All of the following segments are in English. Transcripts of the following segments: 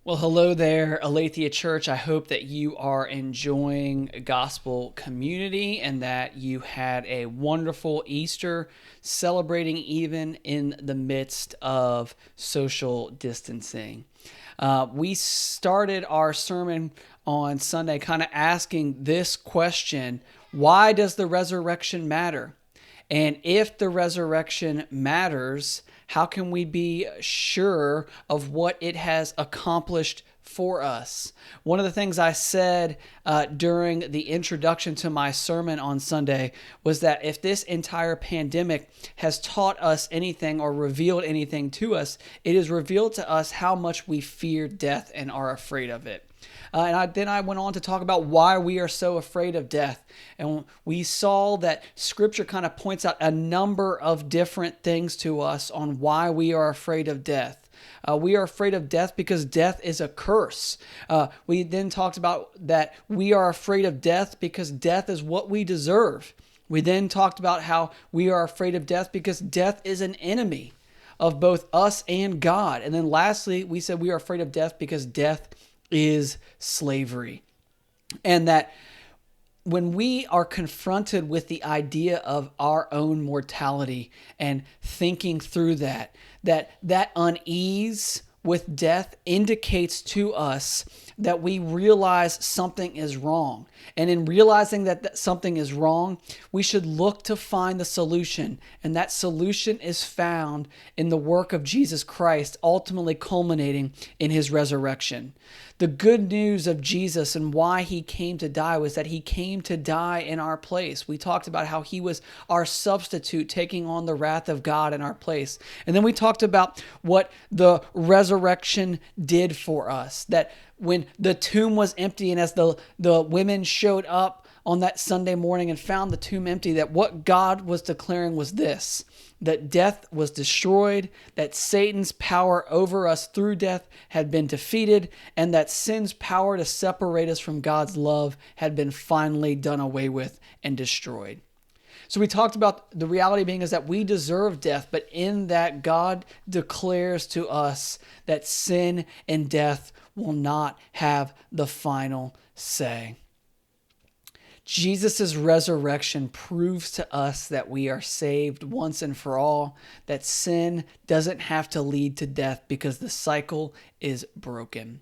Well, hello there, Aletheia Church. I hope that you are enjoying gospel community and that you had a wonderful Easter, celebrating even in the midst of social distancing. We started our sermon on Sunday kind of asking this question: why does the resurrection matter? And if the resurrection matters, how can we be sure of what it has accomplished for us? One of the things I said during the introduction to my sermon on Sunday was that if this entire pandemic has taught us anything or revealed anything to us, it has revealed to us how much we fear death and are afraid of it. Then I went on to talk about why we are so afraid of death. And we saw that Scripture kind of points out a number of different things to us on why we are afraid of death. We are afraid of death because death is a curse. We then talked about that we are afraid of death because death is what we deserve. We then talked about how we are afraid of death because death is an enemy of both us and God. And then lastly, we said we are afraid of death because death is slavery. And that when we are confronted with the idea of our own mortality and thinking through that unease with death indicates to us that we realize something is wrong. And in realizing that something is wrong, we should look to find the solution. And that solution is found in the work of Jesus Christ, ultimately culminating in his resurrection. The good news of Jesus and why he came to die was that he came to die in our place. We talked about how he was our substitute, taking on the wrath of God in our place. And then we talked about what the resurrection did for us, that when the tomb was empty and as the women showed up on that Sunday morning and found the tomb empty, that what God was declaring was this: that death was destroyed, that Satan's power over us through death had been defeated, and that sin's power to separate us from God's love had been finally done away with and destroyed. So we talked about the reality being is that we deserve death, but in that God declares to us that sin and death will not have the final say. Jesus' resurrection proves to us that we are saved once and for all, that sin doesn't have to lead to death because the cycle is broken.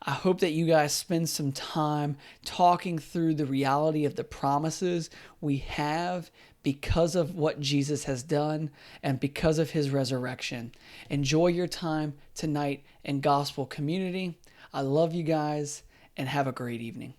I hope that you guys spend some time talking through the reality of the promises we have because of what Jesus has done and because of his resurrection. Enjoy your time tonight in gospel community. I love you guys and have a great evening.